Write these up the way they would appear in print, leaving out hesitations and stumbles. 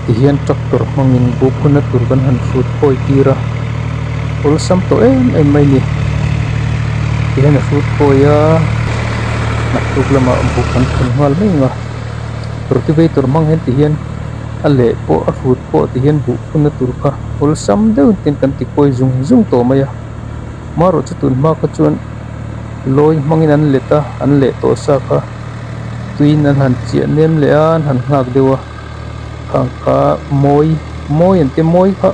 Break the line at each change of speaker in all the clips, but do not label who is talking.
tihian tractor mangin bupuna turkan han food poi tira ulsam to em mai ni tihian food poya naktuk lama bukan penhal mai nga cultivator mang hen tihian ale po a food po tihian bupuna turka ulsam deuh tin kan ti poi zung to maya maro chutun ma ka chuan loi mangin an leta an le to sa kha tuin an han chia nem le an han ngak dewa khangka moi ante moi kha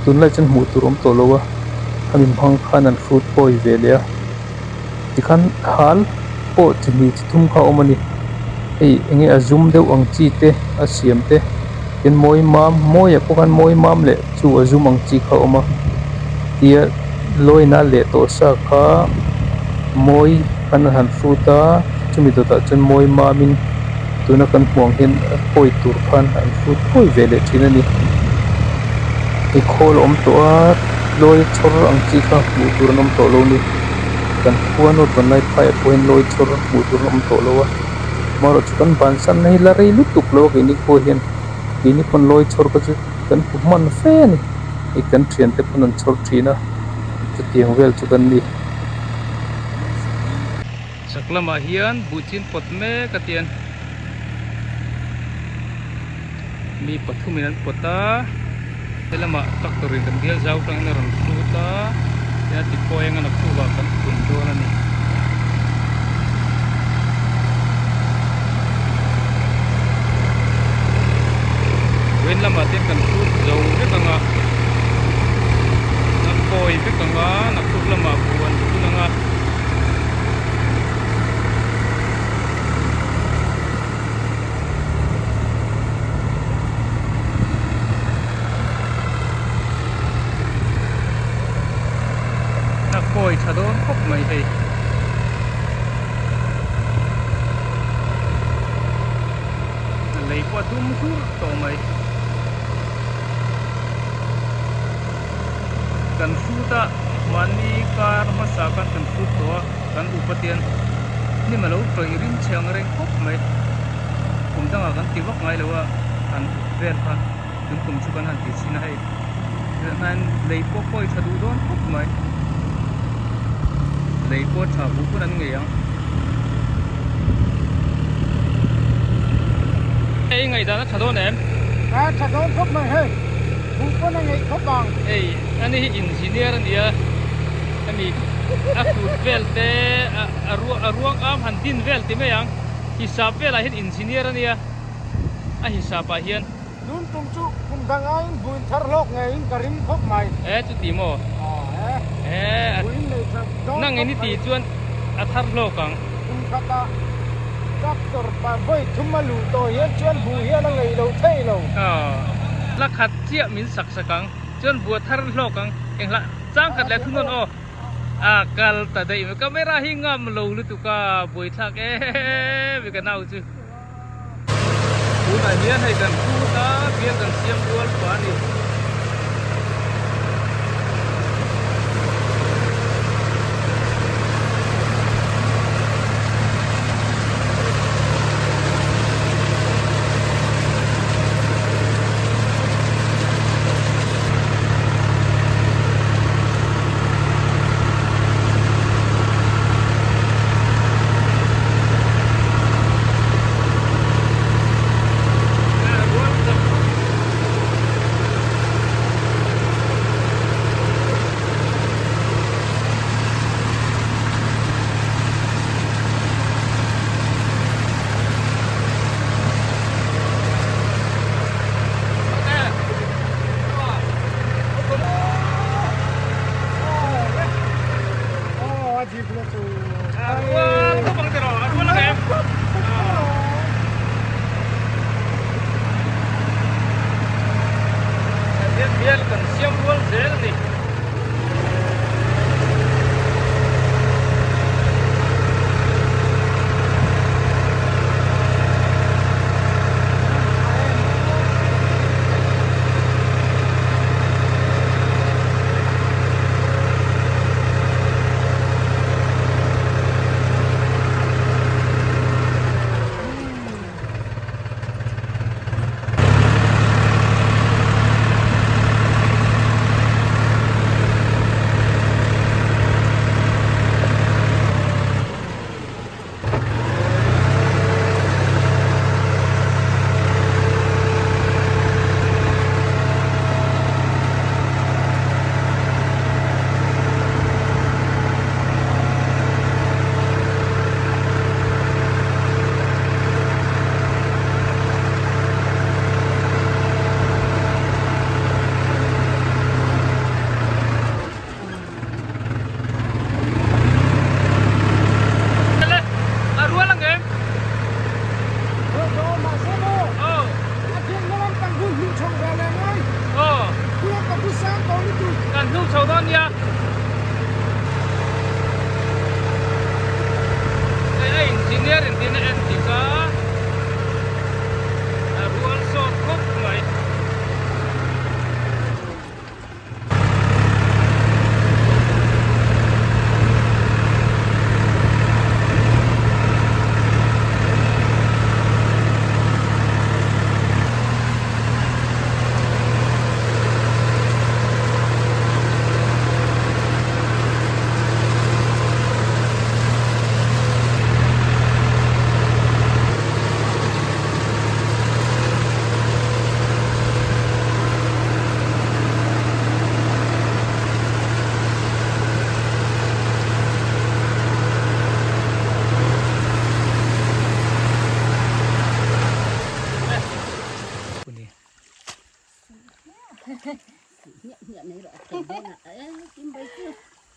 tunla chan mu turom to lowa amin hang khan an fruit poi velea tikhan hal po chini thum kha omani ei enge azum deu ang chi te asiam te ken moi a pokan moi mam le chu azum ang chi kha oma tia loina le to sa kha moi kan han fruta chumi to ta chen moi mamin tuna kan puang hin poi tur khan an fruit poi vele thina ni i khol om to a loi chhor ang chi kha mu tur nom to lo ni kan puan ot ban lai phai point loi chhor mu tur nom to lo wa maro chukan ban san nei la rei lutuk lo ke ni ko hian ini pon loi chhor ka chu kan pu man fe ni i kan thian te pon an chhor thina chu tiang vel chu kan ni saklama hian buchin potme katian mi pathuminan pota elama tractorin kan dia zau tang na ron fruta ya tipo yang anak tuwa kan pundo na ni wen lama tin kan fruit zau ke kanga nak koi ke kanga nak tu lama buan tu nanga poi chadon khop mai hei lei kwa dum kur to mai kan futa mani kar masakan kan fut to kan upatian ni malo to irin chang reng khop mai kum danga kan tiwak ngai lewa an vel pha dum kum chu kan han ti china hei nan lei po poi chadu don khop mai lấy po chả bún của anh nghề không? Ê ngày đó nó chả đốn em?
À chả đốn khóc mày hơi, bún của anh nghề khóc bằng.
Ê anh ấy engineer anh ấy, anh ấy food vel te ruang am han din vel te mấy ang, hisab vel là hết engineer anh ấy, hisab à hiền.
Dun tung chu kum dang anh bún thar lok ngày karim khóc mày.
Chú tìm mò. Nang ini ti chuan athar lo kang
kata tractor pa boy thumalu to hian chuan bu hian a ngei lo thei lo
la khat chia min sak sakang chuan bu thar lo kang engla chang khat le thunon o akal ta dei camera hi ngam lo lu tu ka boi thak vi ka nau chu bu na hian hai kan pu ta bian kan siam dual pa ni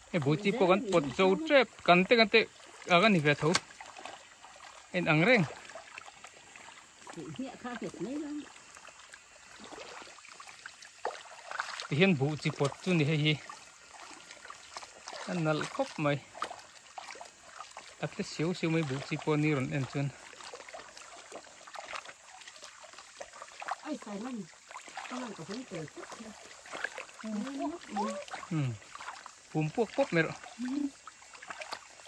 ไอ้บูจีพวกกันปวดโจเจ็บกันเตอากันนี่เวทหูเอ็นอังเร่งที่เห็นบูจีปวดจุนนี่ให้อันนั้นครบไหมอัตเสียวไม่บูจีปวดนี่รอนเอ็นจุนปุ่มพวกปุ๊บเมร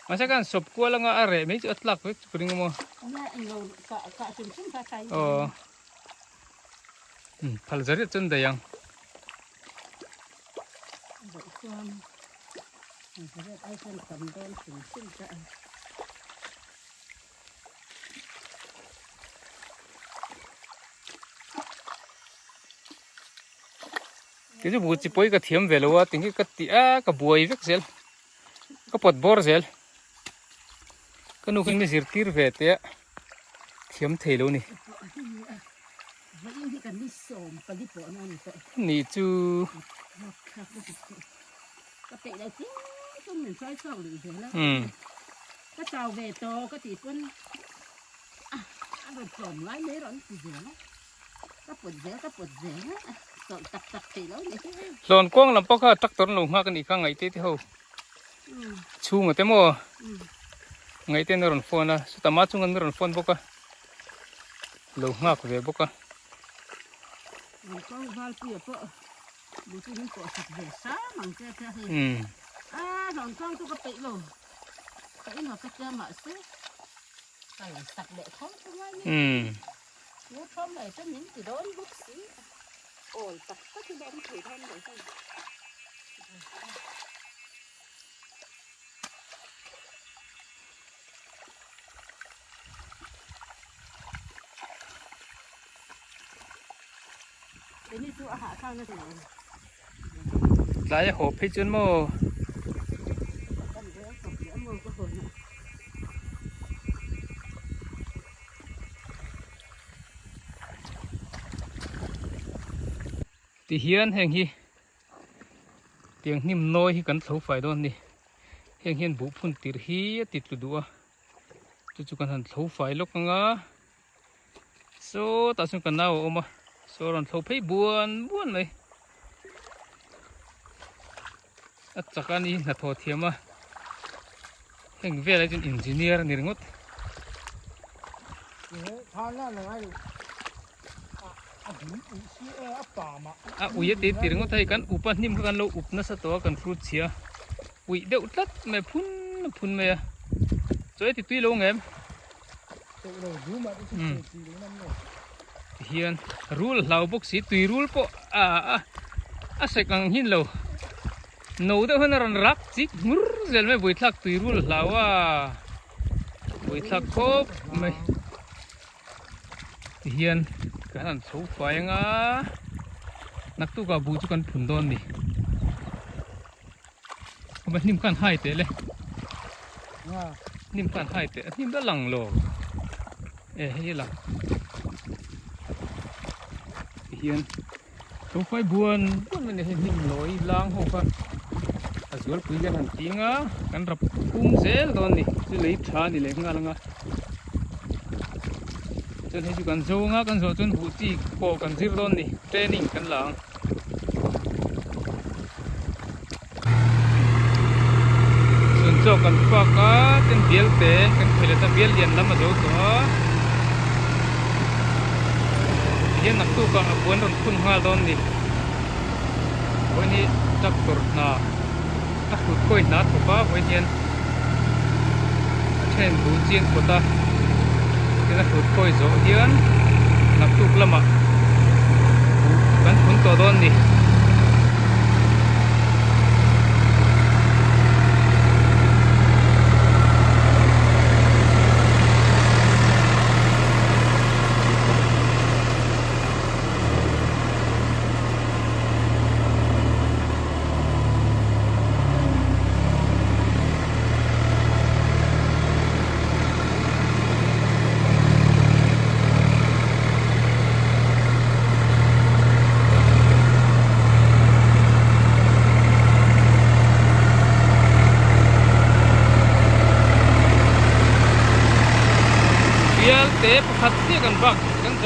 มาสักการศพกลัวแล้วก็อะไรไม่จะอัดลักไว้ปริงมั้งอ๋อพัลจริตจนได้ยังcái bút chỉ bôi cái thiểm về lâu tính cái tía cái bùi vết zel cái bột bor zel cái nụ kinh này giật tir về tía thiểm thể luôn nè nị chú
cái tàu về to cái thì quân ăn được trộm lái mấy rồi thì dễ cái bột dễ
lon quăng làm bóc ha tắc tốn lồng hoa cái này khang ngày tết thì hậu chu người tết mua ngày tết nó còn phun à tao mát chung nó còn phun bóc ha lồng hoa về bóc ha
lon con tôi có tị rồi tị nó cái kia mà xí phải sạch để không thôi nếu không này cho những từ đó bút xí ôi tắc tất cái đem thử thanh rồi thôi cái này chú hạ sang nó thì
lại hộp hết chân mò thì hiền hàng hi tiếng nim nôi hi cần thấu phải đón đi hàng hiền bố phun tịt hi tịt lụt đua chú cần hẳn thấu phải lúc ngã số ta xuống cần nào ôm mà số lần thấu phải buồn này chắc anh đi là thò thiêm à hàng về lại trên engineer này ngót uya tê tê ngót thấy kan upan nim kan lo up na sa to kan fruit chia ui đậu tắt mày phun mày rồi thì tuy lâu em hiền rule lau bốc xí tùy rule po sẽ càng hin lâu nấu đó hơn là rắc chích mur giờ mày bồi thắc tùy rule lau bồi thắc khốp mày hiền cái thằng xấu phải ngá nắc tu cả bù cho con phun đòn đi không biết nim can hai tệเลยnim can hai tệ nim đã lằng lồ hay là hiền xấu phải buồn mình này nim lối lang hồ con rồi bây giờ hắn tiếng á can rập cung dễ đòn đi chứ lấy trà đi lấy ngang ngang cho nên chú cần dâu ngã cần dâu chân hụt gì cổ cần zir đòn đi training cần lang cho cần pha cá trên biếc té cần phải là ta biếc liền lắm mà dấu đó hiện nãy tu cả buồn rồi phun hoa đòn đi bây giờ chắc tur na chắc hụt coi nát của ba bây giờ trên bù chiên của ta cái là hụt coi rõ hiện nãy tu lắm mà cần phun to đòn đi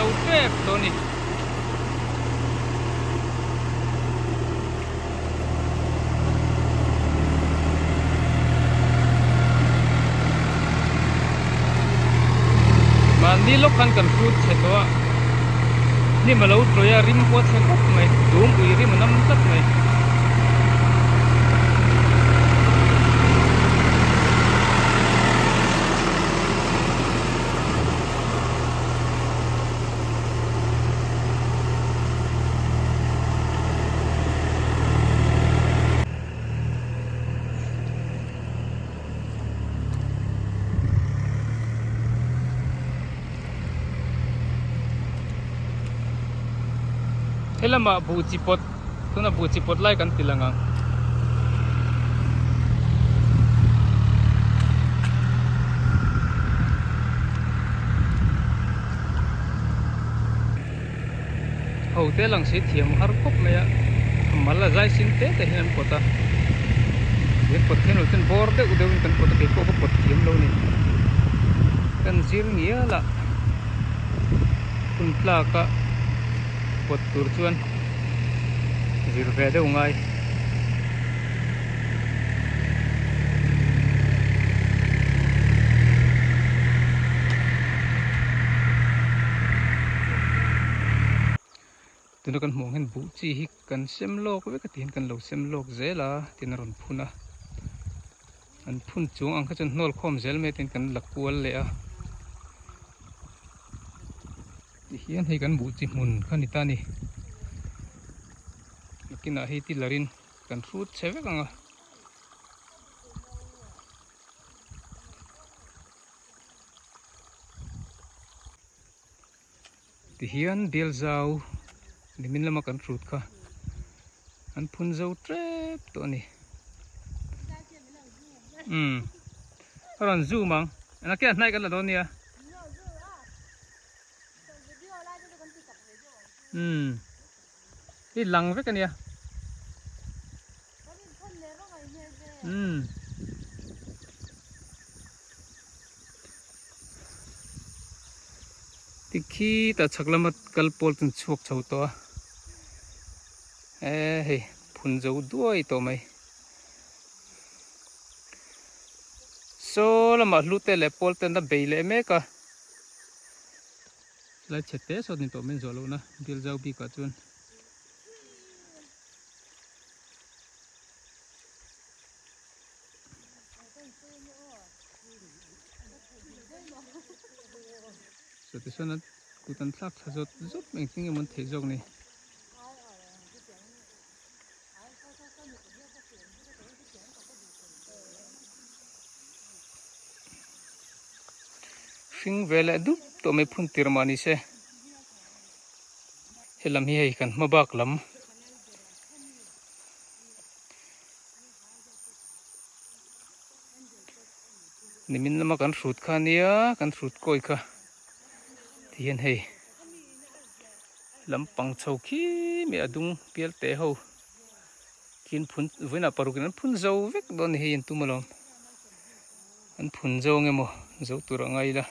dâu trép đó nè mà đi lúc khăn cần phút sẽ đóนี่มาแล้วตัวริมวัดเส้นกุ๊กไหมดูมอุยริมน้ำตัดไหมเฮ้ยแล้วมาบูจิปดตัวน่ะบูจิปดไล่กันติลังงังโอ้เตลังสีเทียมฮาร์คบไหมอะมาละใจสินเตแต่เห็นปดอ่ะเห็นปดเห็นว่าเป็นบอร์เดอุดมกันปดเกี่ยวกับปดเทียมเรานี่กันสิรเงี้ยละคุณปลากะปดตัวชวนสิรเฟเดอุงไงตัวนั้นกันมองเห็นบุจีฮิกันเซมโลกเวกตีนกันเหลาเซมโลกเจล่ะตีนรอนพุนะอันพุนจงอังขจนนอลคอมเจลเมตีนกันหลักกวนเลยอ่ะที่เฮียนให้กันบุจิมุนขันิตานี่กินอาหิติลารินกันรูดเชฟกันอ่ะที่เฮียนเบลซาวนี่มินละมากันรูดค่ะอันพุนซาวเทรปตัวนี้ร้านซูมังอันนั้นแค่ไหนกันละตัวนี้อ่ะนี่หลังเวกันเนี่ยที่ขี้แต่ชักละมัดกัลปอลจนชกเฉาตัวเฮ้ยพุ่นเจ้าด้วยตัวไหมโซละมาลุเตะเล็บปอลเต็นต์เบลเล่เมกะแล้วเช็ดเตะสดนี่ตัวมันจะรู้นะเดี๋ยวเจ้าบีกัดจวนสุดที่สุดนั้นกูตันทักถ้าจดแม่งจริงๆมันเทจงนี่ฟิงเวลดุตัวไม่พุ่นติรมานิเสเฮลัมเฮียกันมาบักลำนี่มินละมากันสูดขานี่กันสูดก้อยค่ะที่เห็นให้ลำปังเฉาขี้มีอดุงเปียลเตะเขากินพุ่นเวน่าปารุกันพุ่นเจ้าเวกโดนเฮียนตุมาลอมอันพุ่นเจ้าเงี้ยมั้งเจ้าตัวไงล่ะ